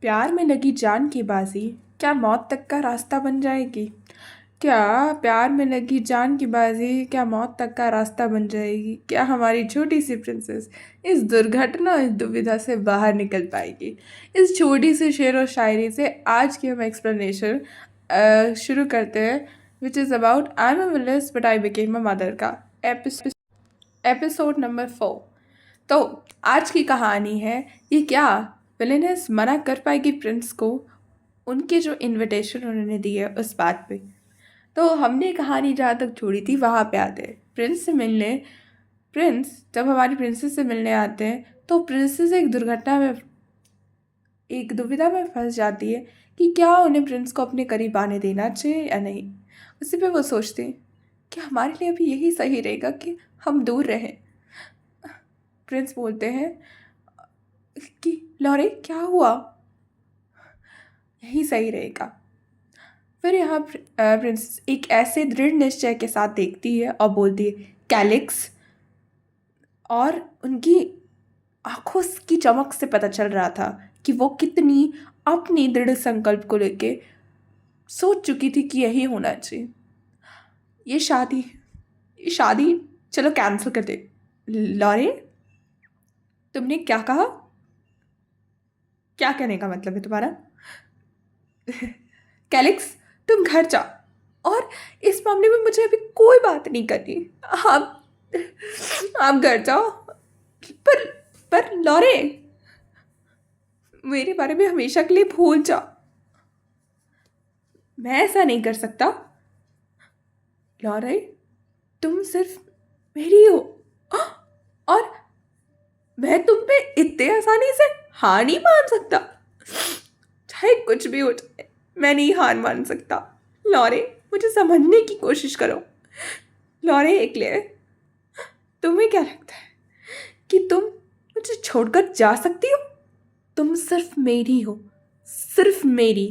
प्यार में लगी जान की बाजी क्या मौत तक का रास्ता बन जाएगी। क्या प्यार में लगी जान की बाजी क्या मौत तक का रास्ता बन जाएगी। क्या हमारी छोटी सी प्रिंसेस इस दुर्घटना इस दुविधा से बाहर निकल पाएगी। इस छोटी सी शेर और शायरी से आज की हम एक्सप्लेनेशन शुरू करते हैं, which is about I am a village but I became a mother का एपिसोड नंबर 4। तो आज की कहानी है कि क्या विलेनेस मना कर पाएगी प्रिंस को उनके जो इनविटेशन उन्होंने दिए उस बात पे। तो हमने कहानी जहाँ तक छोड़ी थी वहाँ पे आते हैं प्रिंस से मिलने। प्रिंस जब हमारी प्रिंसेस से मिलने आते हैं तो प्रिंसेस एक दुर्घटना में एक दुविधा में फंस जाती है कि क्या उन्हें प्रिंस को अपने करीब आने देना चाहिए या नहीं। उसी पे वो सोचते हैं कि हमारे लिए अभी यही सही रहेगा कि हम दूर रहें। प्रिंस बोलते हैं कि लॉरे क्या हुआ, यही सही रहेगा। फिर यहाँ प्रिंसेस एक ऐसे दृढ़ निश्चय के साथ देखती है और बोलती है कैलिक्स, और उनकी आंखों की चमक से पता चल रहा था कि वो कितनी अपनी दृढ़ संकल्प को लेके सोच चुकी थी कि यही होना चाहिए। ये शादी ये शादी चलो कैंसिल कर दे। लॉरे, तुमने क्या कहा? क्या कहने का मतलब है तुम्हारा? कैलिक्स, तुम घर जाओ और इस मामले में मुझे अभी कोई बात नहीं करनी। आप आप घर जाओ। पर पर लॉरे, मेरे बारे में हमेशा के लिए भूल जाओ। मैं ऐसा नहीं कर सकता। लॉरे, तुम सिर्फ मेरी हो और मैं तुम पे इतने आसानी से हार नहीं मान सकता। चाहे कुछ भी हो जाए, मैं नहीं हार मान सकता। लॉरे, मुझे समझने की कोशिश करो। लॉरे एक्लेयर, तुम्हें क्या लगता है कि तुम मुझे छोड़कर जा सकती हो? तुम सिर्फ मेरी हो, सिर्फ मेरी,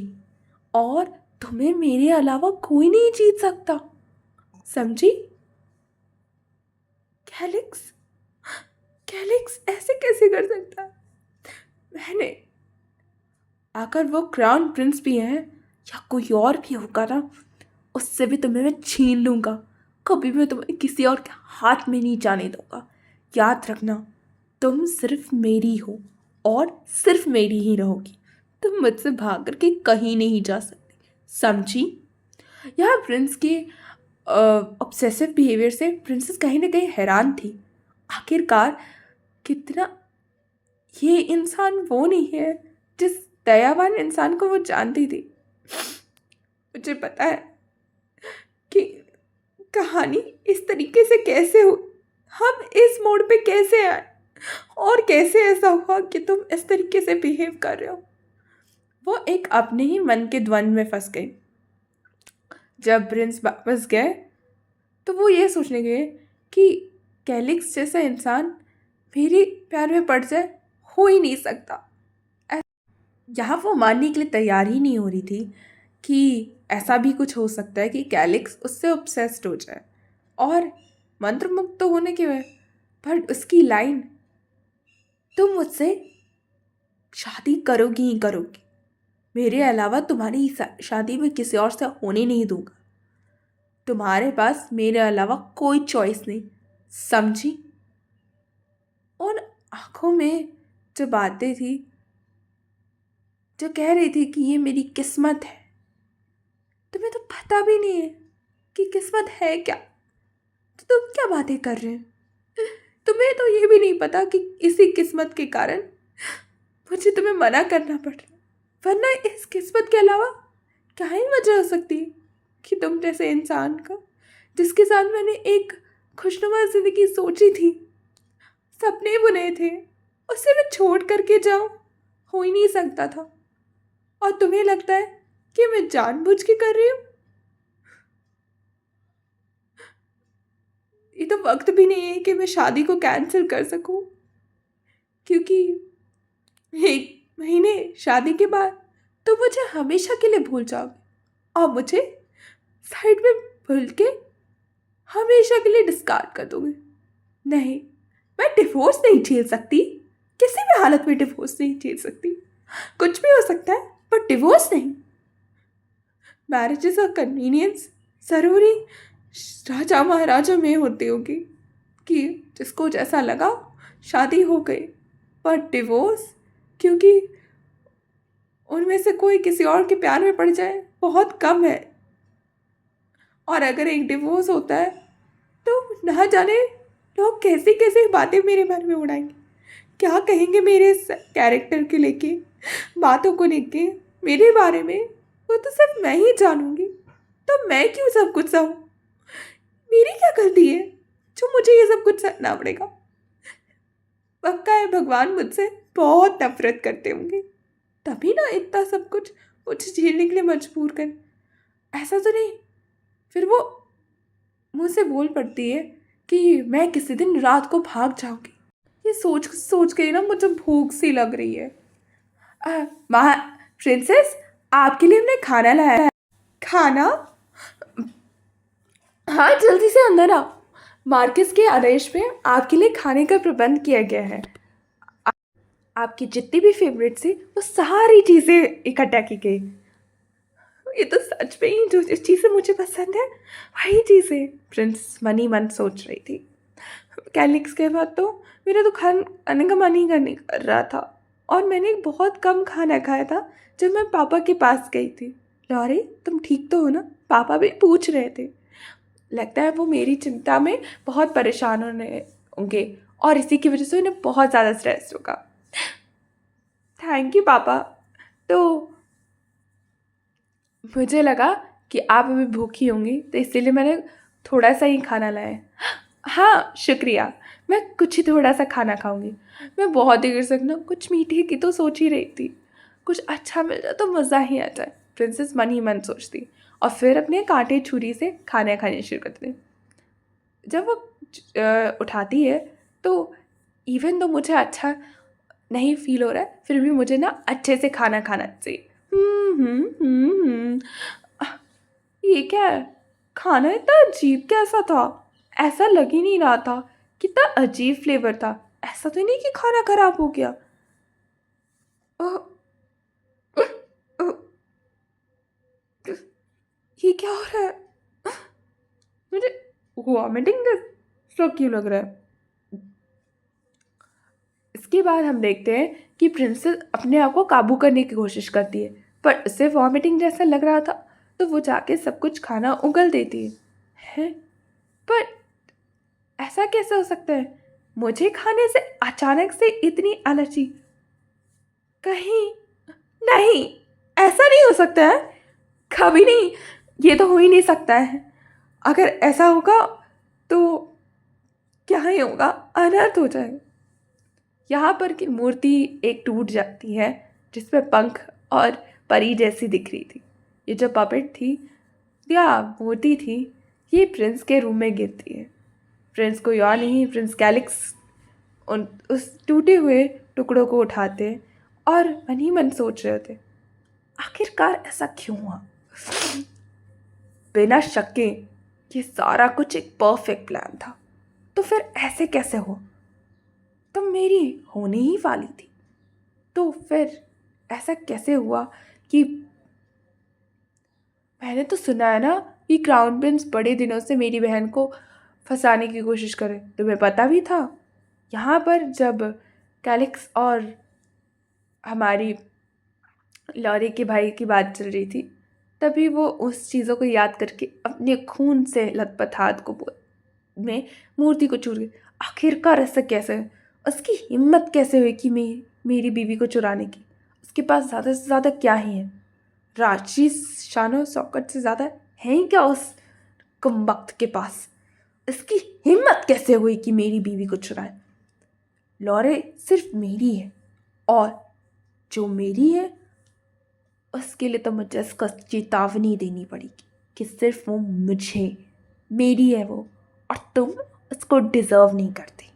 और तुम्हें मेरे अलावा कोई नहीं जीत सकता, समझी? कैलिक्स, कैलिक्स ऐसे कैसे कर सकता है? मैंने, अगर वो क्राउन प्रिंस भी हैं या कोई और भी होगा ना, उससे भी तुम्हें मैं छीन लूँगा। कभी मैं तुम्हें किसी और के हाथ में नहीं जाने दूंगा। याद रखना, तुम सिर्फ मेरी हो और सिर्फ मेरी ही रहोगी। तुम मुझसे भाग करके कहीं नहीं जा सकती, समझी? यहाँ प्रिंस के ऑब्सेसिव बिहेवियर से प्रिंसेस कहीं ना कहीं हैरान थी। आखिरकार कितना ये इंसान वो नहीं है जिस दयावान इंसान को वो जानती थी। मुझे पता है कि कहानी इस तरीके से कैसे हो, हम इस मोड़ पे कैसे आए और कैसे ऐसा हुआ कि तुम इस तरीके से बिहेव कर रहे हो। वो एक अपने ही मन के द्वंद में फंस गई। जब प्रिंस वापस गए तो वो ये सोचने गए कि कैलिक्स जैसा इंसान मेरे प्यार में पड़ जाए, हो ही नहीं सकता। यहाँ वो मानने के लिए तैयार ही नहीं हो रही थी कि ऐसा भी कुछ हो सकता है कि कैलिक्स उससे ऑब्सेस्ड हो जाए और मंत्रमुग्ध तो होने के वजह, पर उसकी लाइन, तुम मुझसे शादी करोगी ही करोगी, मेरे अलावा तुम्हारी शादी में किसी और से होने नहीं दूंगा, तुम्हारे पास मेरे अलावा कोई चॉइस नहीं, समझी? उन आंखों में जो बातें थी, जो कह रही थी कि ये मेरी किस्मत है। तुम्हें तो पता भी नहीं है कि किस्मत है क्या, तो तुम क्या बातें कर रहे हैं? तुम्हें तो ये भी नहीं पता कि इसी किस्मत के कारण मुझे तुम्हें मना करना पड़ रहा है, वरना इस किस्मत के अलावा क्या ही वजह हो सकती है कि तुम जैसे इंसान का, जिसके साथ मैंने एक खुशनुमा जिंदगी सोची थी, सपने बुने थे, उसे मैं छोड़ करके जाऊं, हो ही नहीं सकता था। और तुम्हें लगता है कि मैं जानबूझ के कर रही हूँ? ये तो वक्त भी नहीं है कि मैं शादी को कैंसिल कर सकूं, क्योंकि एक महीने शादी के बाद तो मुझे हमेशा के लिए भूल जाओगे और मुझे साइड में भूल के हमेशा के लिए डिस्कार्ड कर दोगे। नहीं, मैं डिवोर्स नहीं झेल सकती, किसी भी हालत में डिवोर्स नहीं झेल सकती। कुछ भी हो सकता है, बट डिवोर्स नहीं। Marriage is a convenience. ज़रूरी राजा महाराजा में होती होगी कि जिसको जैसा लगा शादी हो गई, पर डिवोर्स, क्योंकि उनमें से कोई किसी और के प्यार में पड़ जाए, बहुत कम है। और अगर एक डिवोर्स होता है तो ना जाने लोग कैसी कैसी बातें मेरे बारे में उड़ाएंगे, क्या कहेंगे मेरे इस कैरेक्टर के लेके, बातों को लेके, मेरे बारे में। वो तो सिर्फ मैं ही जानूंगी। तो मैं क्यों सब कुछ सहूं? मेरी क्या गलती है जो मुझे ये सब कुछ सहना पड़ेगा? पक्का है भगवान मुझसे बहुत नफरत करते होंगे, तभी ना इतना सब कुछ मुझे झेलने के लिए मजबूर कर। ऐसा तो नहीं। फिर वो मुझसे बोल पड़ती है कि मैं किसी दिन रात को भाग जाऊंगी। ये सोच सोच के ही ना मुझे भूख सी लग रही है। महा प्रिंसेस, आपके लिए हमने खाना लाया है। खाना? हाँ, जल्दी से अंदर आओ। मार्किस के आदेश पे आपके लिए खाने का प्रबंध किया गया है। आपकी जितनी भी फेवरेट थी वो सारी चीज़ें इकट्ठा की गई। ये तो सच में ही जो जिस चीज़ें मुझे पसंद है वही चीज़ें, प्रिंस मनी मन सोच रही थी। कैलिक्स के बाद तो मेरा तो खाने का मन ही नहीं कर रहा था, और मैंने बहुत कम खाना खाया था जब मैं पापा के पास गई थी। लॉरी, तुम ठीक तो हो ना? पापा भी पूछ रहे थे। लगता है वो मेरी चिंता में बहुत परेशान होंगे और इसी की वजह से उन्हें बहुत ज़्यादा स्ट्रेस होगा। थैंक यू पापा। तो मुझे लगा कि आप अभी भूखी होंगी, तो इसीलिए मैंने थोड़ा सा ही खाना लाया है। हाँ शुक्रिया, मैं कुछ ही थोड़ा सा खाना खाऊंगी। मैं बहुत देर से ना कुछ मीठे की तो सोच ही रही थी, कुछ अच्छा मिल जाए तो मज़ा ही आ जाए, प्रिंसेस मन ही मन सोचती, और फिर अपने कांटे छुरी से खाना खाने शुरू करती। जब वो उठाती है तो इवन तो मुझे अच्छा नहीं फील हो रहा है, फिर भी मुझे ना अच्छे से खाना खाना चाहिए। ये क्या है? खाना इतना अजीब कैसा था? ऐसा लग ही नहीं रहा था। कितना अजीब फ्लेवर था। ऐसा तो नहीं कि खाना खराब हो गया। अह, अह, अह, ये क्या हो रहा है? मुझे वॉमिटिंग जैसा क्यों लग रहा है? इसके बाद हम देखते हैं कि प्रिंसेस अपने आप को काबू करने की कोशिश करती है, पर उसे वॉमिटिंग जैसा लग रहा था तो वो जाके सब कुछ खाना उगल देती है। पर ऐसा कैसे हो सकता है? मुझे खाने से अचानक से इतनी एलर्जी? कहीं नहीं, ऐसा नहीं हो सकता है, कभी नहीं। ये तो हो ही नहीं सकता है। अगर ऐसा होगा तो क्या ही होगा, अनर्थ हो जाए। यहाँ पर की मूर्ति एक टूट जाती है जिसमें पंख और परी जैसी दिख रही थी। ये जो पपेट थी या मूर्ति थी, ये प्रिंस के रूम में गिरती है। प्रिंस को याद नहीं, प्रिंस कैलिक्स उस टूटे हुए टुकड़ों को उठाते और मन ही मन सोच रहे थे, आखिरकार ऐसा क्यों हुआ? बिना शक के ये सारा कुछ एक परफेक्ट प्लान था। तो फिर ऐसे कैसे हो? तुम मेरी होने ही वाली थी, तो फिर ऐसा कैसे हुआ कि मैंने तो सुना है ना कि क्राउन प्रिंस बड़े दिनों से मेरी बहन को फंसाने की कोशिश करे। तुम्हें पता भी था? यहाँ पर जब कैलिक्स और हमारी लॉरी के भाई की बात चल रही थी, तभी वो उस चीज़ों को याद करके अपने खून से लथपथ हाथ को में मूर्ति को चूर गई। आखिरकार ऐसा कैसे? उसकी हिम्मत कैसे हुई कि मेरी बीवी को चुराने की? उसके पास ज़्यादा से ज़्यादा क्या ही है? राजसी शानो शौकत से ज़्यादा है ही क्या उस कमबख्त के पास? इसकी हिम्मत कैसे हुई कि मेरी बीवी को चुराए? लॉरे सिर्फ मेरी है, और जो मेरी है उसके लिए तो मुझे इसका चेतावनी देनी पड़ेगी कि सिर्फ वो मुझे, मेरी है वो, और तुम उसको डिज़र्व नहीं करती।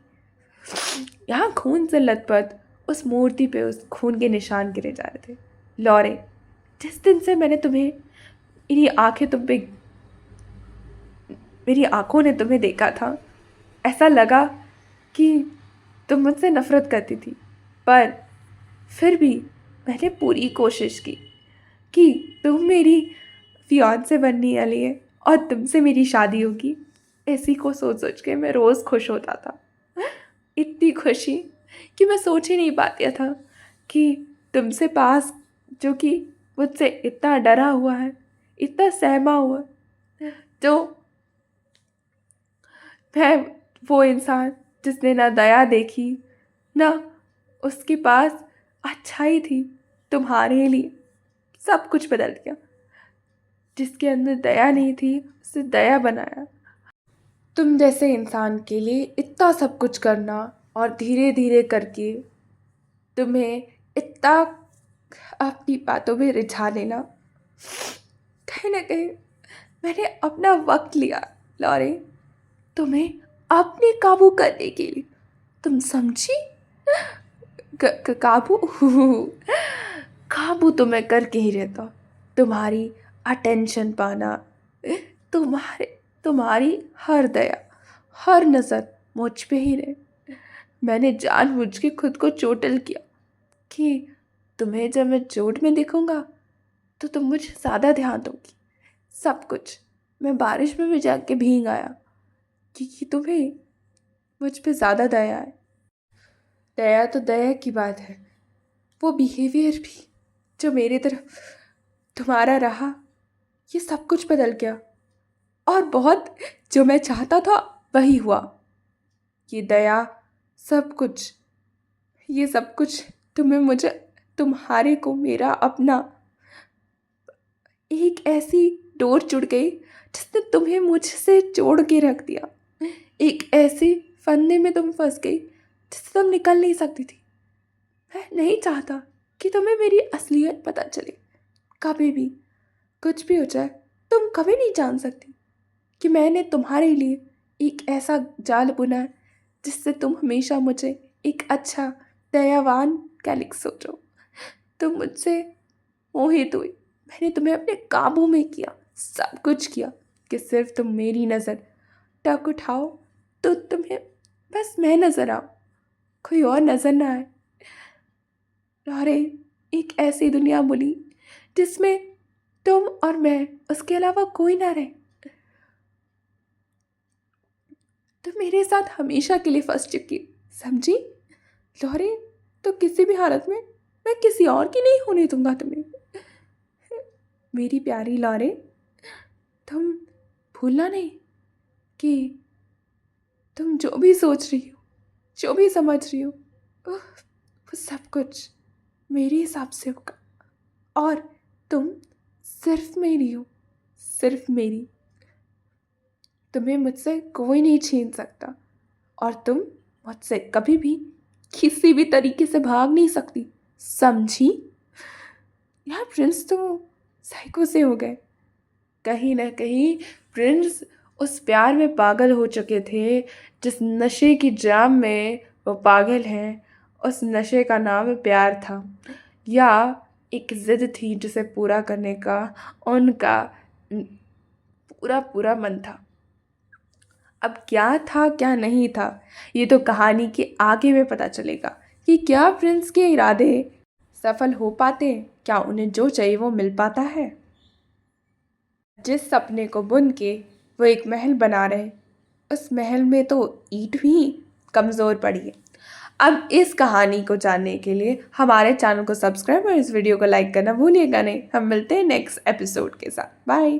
यहाँ खून से लथपथ उस मूर्ति पे उस खून के निशान गिरे जा रहे थे। लॉरे, जिस दिन से मैंने तुम्हें, मेरी आंखों ने तुम्हें देखा था, ऐसा लगा कि तुम मुझसे नफरत करती थी, पर फिर भी मैंने पूरी कोशिश की कि तुम मेरी फियांसे बनने वाली है और तुमसे मेरी शादी होगी। इसी को सोच सोच के मैं रोज़ खुश होता था, इतनी खुशी कि मैं सोच ही नहीं पाता था कि तुमसे पास, जो कि मुझसे इतना डरा हुआ है, इतना सहमा हुआ है, जो मैं वो इंसान जिसने ना दया देखी ना उसके पास अच्छाई थी, तुम्हारे लिए सब कुछ बदल दिया। जिसके अंदर दया नहीं थी उसे दया बनाया। तुम जैसे इंसान के लिए इतना सब कुछ करना और धीरे धीरे करके तुम्हें इतना अपनी बातों में रिझा लेना, कहीं ना कहीं मैंने अपना वक्त लिया लॉरे, तुम्हें अपने काबू करने के लिए। तुम समझी? काबू काबू तो मैं करके ही रहता हूँ। तुम्हारी अटेंशन पाना, तुम्हारे तुम्हारी हर दया, हर नज़र मुझ पे ही रहे। मैंने जानबूझ के खुद को चोटिल किया कि तुम्हें जब मैं चोट में दिखूंगा तो तुम मुझे ज़्यादा ध्यान दोगी। सब कुछ मैं बारिश में भी जाके भीग आया क्योंकि तुम्हें मुझ पे ज़्यादा दया है। दया तो दया की बात है, वो बिहेवियर भी जो मेरी तरफ तुम्हारा रहा, ये सब कुछ बदल गया। और बहुत जो मैं चाहता था वही हुआ। ये दया, सब कुछ, ये सब कुछ तुम्हें मुझे, तुम्हारे को मेरा अपना, एक ऐसी डोर जुड़ गई जिसने तुम्हें मुझसे जोड़ के रख दिया। एक ऐसे फंदे में तुम फंस गई जिससे तुम निकल नहीं सकती थी। मैं नहीं चाहता कि तुम्हें मेरी असलियत पता चले। कभी भी कुछ भी हो जाए, तुम कभी नहीं जान सकती कि मैंने तुम्हारे लिए एक ऐसा जाल बुना है जिससे तुम हमेशा मुझे एक अच्छा दयावान कैलिक्स सोचो। तुम मुझसे मोहित हुई, मैंने तुम्हें अपने काबू में किया, सब कुछ किया कि सिर्फ तुम मेरी नज़र टक उठाओ तो तुम्हें बस मैं नज़र आऊँ, कोई और नज़र ना आए। अरे एक ऐसी दुनिया बोली जिसमें तुम और मैं, उसके अलावा कोई ना रहे। तुम मेरे साथ हमेशा के लिए फंस चुकी, समझी लॉरे? तो किसी भी हालत में मैं किसी और की नहीं होने दूंगा तुम्हें। मेरी प्यारी लॉरे, तुम भूलना नहीं कि तुम जो भी सोच रही हो, जो भी समझ रही हो, वो सब कुछ मेरे हिसाब से होगा। और तुम सिर्फ मेरी हो, सिर्फ मेरी। तुम्हें मुझसे कोई नहीं छीन सकता और तुम मुझसे कभी भी किसी भी तरीके से भाग नहीं सकती, समझी? यार प्रिंस तो साइको से हो गए। कहीं ना कहीं प्रिंस उस प्यार में पागल हो चुके थे जिस नशे की जाम में वो पागल हैं। उस नशे का नाम प्यार था, या एक जिद थी जिसे पूरा करने का उनका पूरा पूरा मन था। अब क्या था क्या नहीं था, ये तो कहानी के आगे में पता चलेगा कि क्या प्रिंस के इरादे सफल हो पाते, क्या उन्हें जो चाहिए वो मिल पाता है। जिस सपने को बुन के वो एक महल बना रहे, उस महल में तो ईंट भी कमज़ोर पड़ी है। अब इस कहानी को जानने के लिए हमारे चैनल को सब्सक्राइब और इस वीडियो को लाइक करना भूलिएगा नहीं। हम मिलते हैं नेक्स्ट एपिसोड के साथ। बाय।